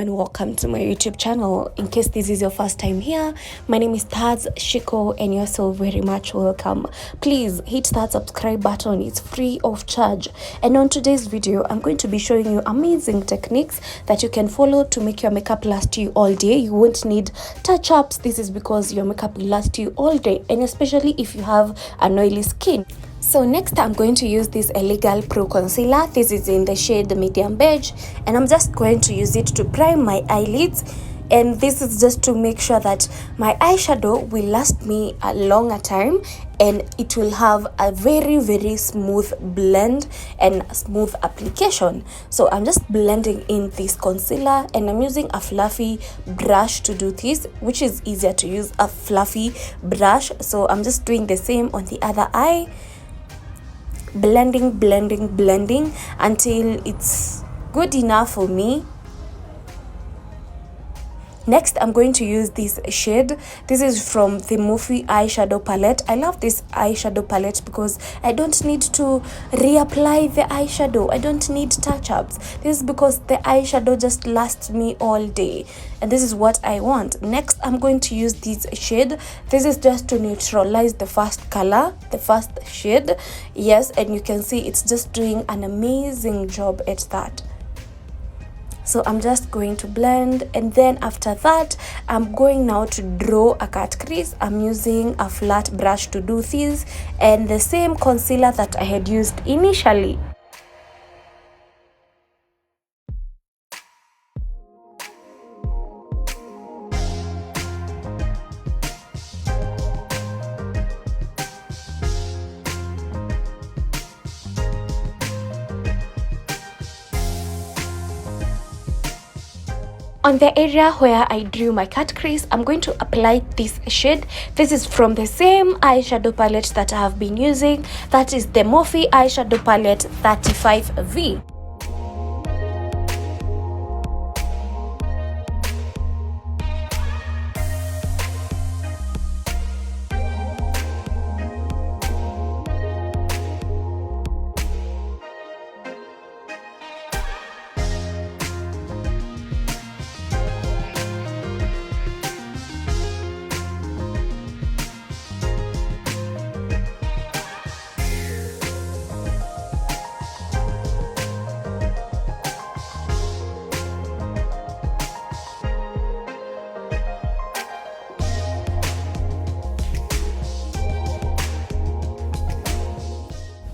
and welcome to my YouTube channel. In case this is your first time here, my name is Taz Shiko and you're so very much welcome. Please hit that subscribe button, it's free of charge. And on today's video, I'm going to be showing you amazing techniques that you can follow to make your makeup last you all day. You won't need touch-ups. This is because your makeup will last you all day, and especially if you have an oily skin. So next I'm going to use this Illegal Pro Concealer. This is in the shade medium beige, and I'm just going to use it to prime my eyelids. And this is just to make sure that my eyeshadow will last me a longer time and it will have a very smooth blend and smooth application. So I'm just blending in this concealer, and I'm using a fluffy brush to do this, which is easier to use a fluffy brush. So I'm just doing the same on the other eye, blending until it's good enough for me. Next, I'm going to use this shade. This is from the Morphe eyeshadow palette. I love this eyeshadow palette because I don't need to reapply the eyeshadow. I don't need touch-ups. This is because the eyeshadow just lasts me all day, and this is what I want. Next, I'm going to use this shade. This is just to neutralize the first color, the first shade. Yes, and you can see it's just doing an amazing job at that. So I'm just going to blend, and then after that I'm going now to draw a cut crease. I'm using a flat brush to do this, and the same concealer that I had used initially. On the area where I drew my cut crease, I'm going to apply this shade. This is from the same eyeshadow palette that I have been using. That is the Morphe eyeshadow palette 35V.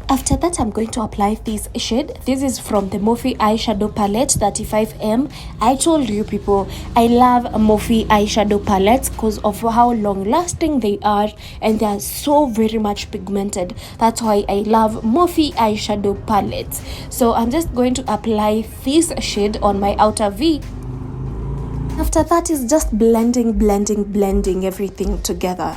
After that, I'm going to apply this shade. This is from the Morphe eyeshadow palette 35M. I told you people, I love Morphe eyeshadow palettes because of how long lasting they are, and they are so very much pigmented. That's why I love Morphe eyeshadow palettes. So I'm just going to apply this shade on my outer V. After that is just blending everything together.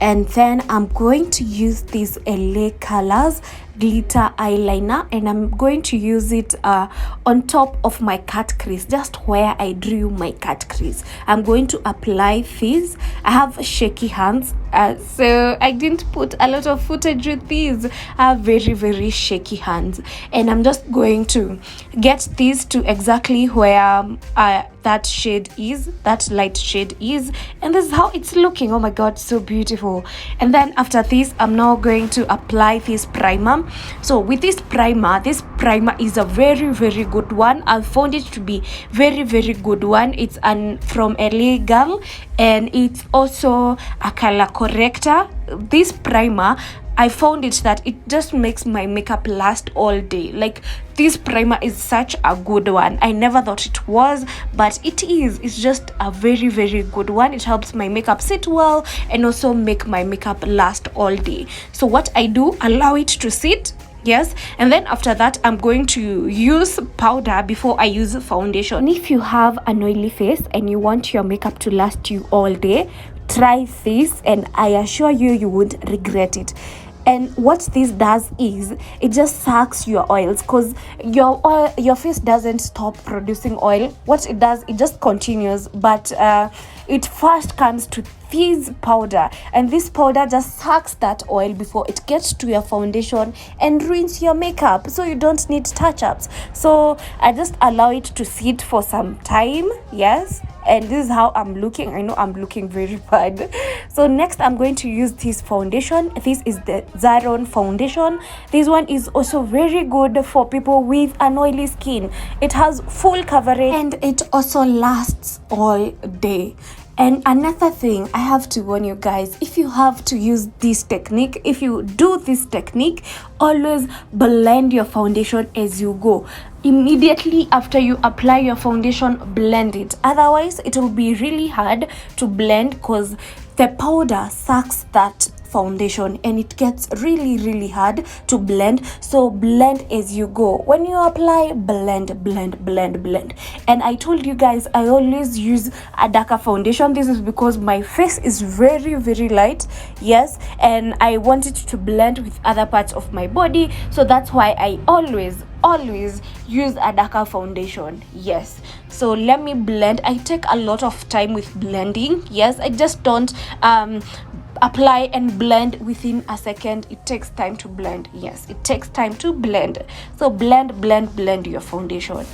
And then I'm going to use this LA Colors glitter eyeliner, and I'm going to use it on top of my cut crease, just where I drew my cut crease. I'm going to apply this. I have shaky hands, so I didn't put a lot of footage with these. I have very shaky hands, and I'm just going to get these to exactly where that shade is, that light shade is, and this is how it's looking. Oh my god, so beautiful. And then after this, I'm now going to apply this primer. So with this primer is a very good one. I found it to be very good one. It's from Illegal, and it's also a color corrector. This primer, I found it that it just makes my makeup last all day. Like, this primer is such a good one. I never thought it was, but it is. It's just a very good one. It helps my makeup sit well and also make my makeup last all day. So what I do, allow it to sit. Yes, and then after that I'm going to use powder before I use foundation. If you have an oily face and you want your makeup to last you all day, try this, and I assure you, you won't regret it. And what this does is it just sucks your oils, because your face doesn't stop producing oil. What it does, it just continues, but it first comes to fizz powder, and this powder just sucks that oil before it gets to your foundation and ruins your makeup, so you don't need touch-ups. So I just allow it to sit for some time. Yes, and this is how I'm looking. I know I'm looking very bad. So next I'm going to use this foundation. This is the Xyron Foundation. This one is also very good for people with an oily skin. It has full coverage and it also lasts all day. And another thing I have to warn you guys, if you have to use this technique, if you do this technique, always blend your foundation as you go. Immediately after you apply your foundation, blend it. Otherwise it will be really hard to blend because the powder sucks that foundation and it gets really hard to blend. So blend as you go. When you apply, blend. And I told you guys I always use a darker foundation. This is because my face is very light. Yes, and I want it to blend with other parts of my body, so that's why I always use a darker foundation. Yes, so let me blend. I take a lot of time with blending. Yes, I just don't apply and blend within a second. It takes time to blend. Yes, it takes time to blend. So blend your foundation.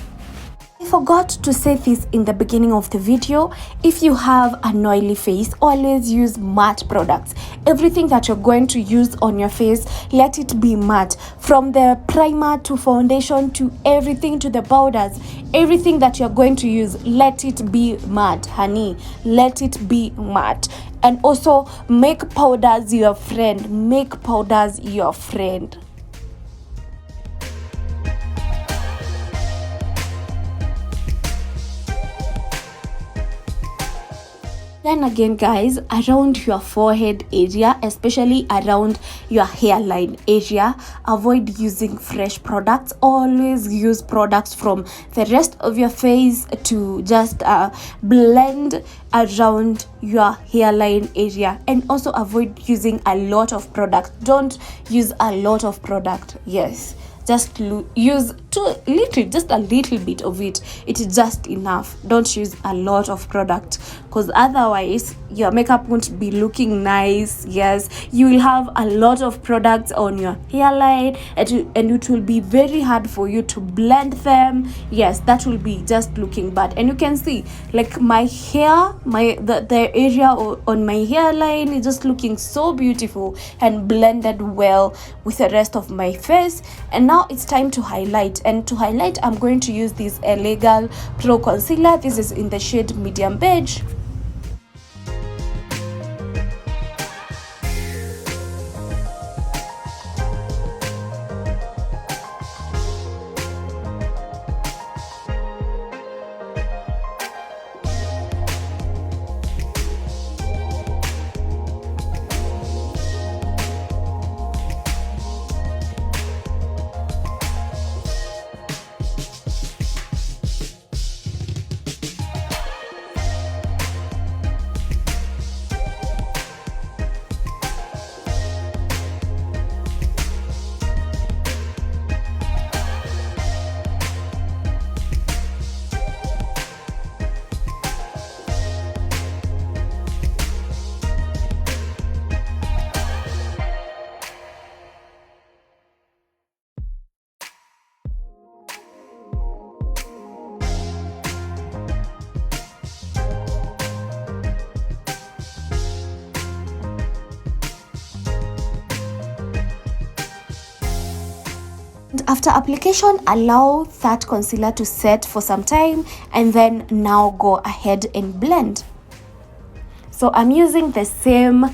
I forgot to say this in the beginning of the video. If you have an oily face, always use matte products. Everything that you're going to use on your face, let it be matte. From the primer to foundation to everything to the powders, everything that you're going to use, let it be matte, honey. Let it be matte. And also make powders your friend. Make powders your friend. Then again, guys, around your forehead area, especially around your hairline area, avoid using fresh products. Always use products from the rest of your face to just blend around your hairline area. And also avoid using a lot of product. Don't use a lot of product. Yes, just use just a little bit of it. It is just enough. Don't use a lot of product, because otherwise your makeup won't be looking nice. Yes, you will have a lot of products on your hairline, and it will be very hard for you to blend them. Yes, that will be just looking bad. And you can see, like, my hair, the area on my hairline is just looking so beautiful and blended well with the rest of my face. And now it's time to highlight. And to highlight, I'm going to use this Legal Pro Concealer. This is in the shade Medium Beige. After application, allow that concealer to set for some time, and then now go ahead and blend. So I'm using the same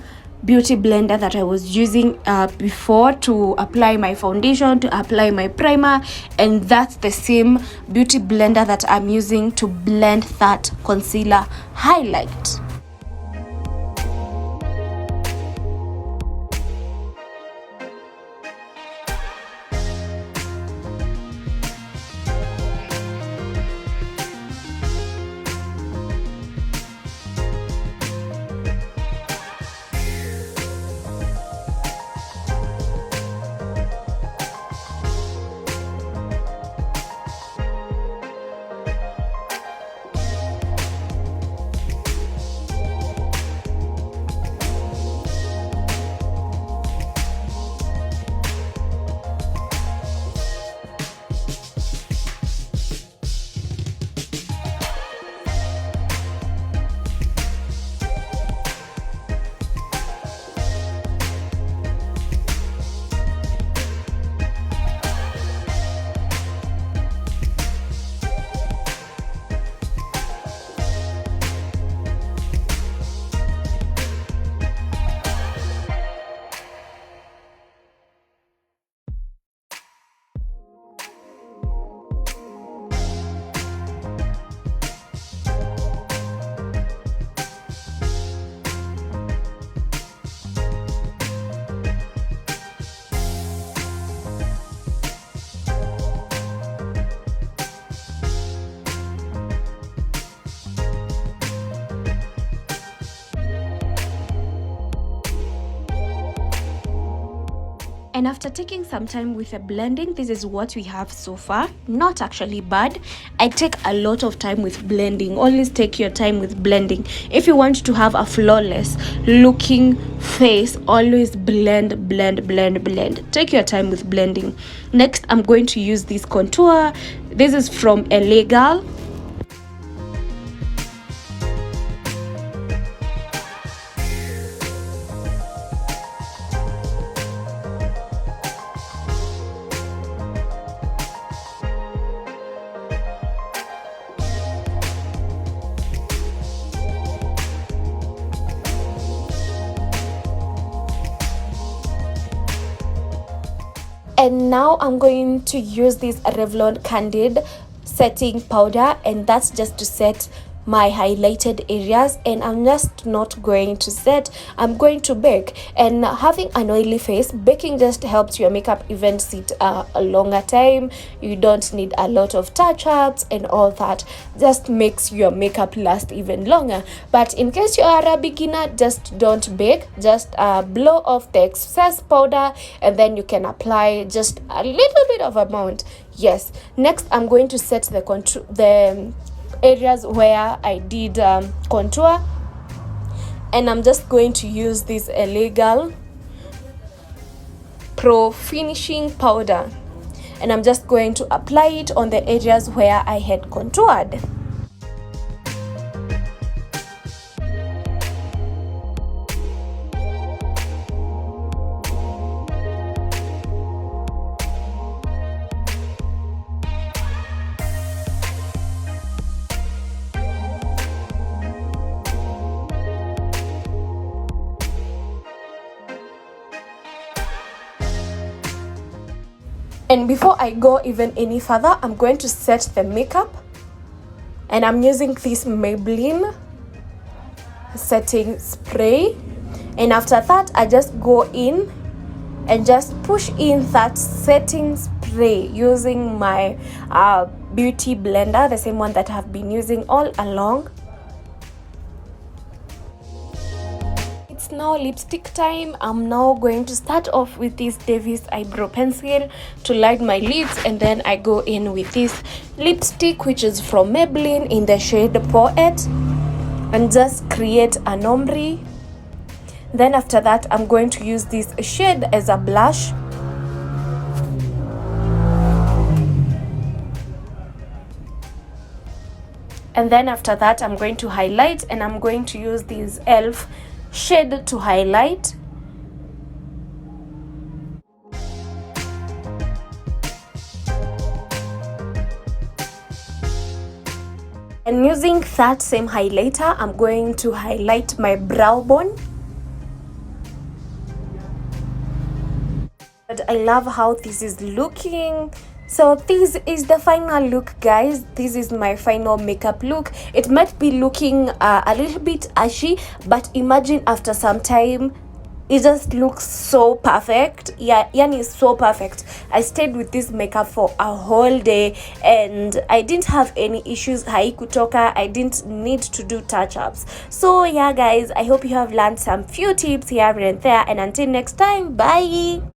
beauty blender that I was using before to apply my foundation, to apply my primer, and that's the same beauty blender that I'm using to blend that concealer highlight. And after taking some time with the blending, this is what we have so far. Not actually bad. I take a lot of time with blending. Always take your time with blending. If you want to have a flawless looking face, always blend, blend, blend, blend. Take your time with blending. Next, I'm going to use this contour. This is from LA Girl. And now I'm going to use this Revlon Candid setting powder, and that's just to set my highlighted areas. And I'm just not going to set, I'm going to bake. And having an oily face, baking just helps your makeup even sit a longer time. You don't need a lot of touch-ups and all that. Just makes your makeup last even longer. But in case you are a beginner, just don't bake. Just blow off the excess powder, and then you can apply just a little bit of amount. Yes. Next, I'm going to set the areas where I did contour, and I'm just going to use this LA Girl Pro Finishing Powder, and I'm just going to apply it on the areas where I had contoured. And before I go even any further, I'm going to set the makeup, and I'm using this Maybelline setting spray. And after that, I just go in and just push in that setting spray using my beauty blender, the same one that I've been using all along. Now lipstick time. I'm now going to start off with this Davis eyebrow pencil to line my lids, and then I go in with this lipstick which is from Maybelline in the shade Poet, and just create an ombre. Then after that, I'm going to use this shade as a blush. And then after that, I'm going to highlight, and I'm going to use this ELF shade to highlight. And using that same highlighter, I'm going to highlight my brow bone. But I love how this is looking. So this is the final look, guys. This is my final makeup look. It might be looking a little bit ashy, but imagine after some time it just looks so perfect. Yeah, yani so perfect. I stayed with this makeup for a whole day, and I didn't have any issues. Haikutoka. I didn't need to do touch-ups. So yeah, guys, I hope you have learned some few tips here and there, and until next time, bye.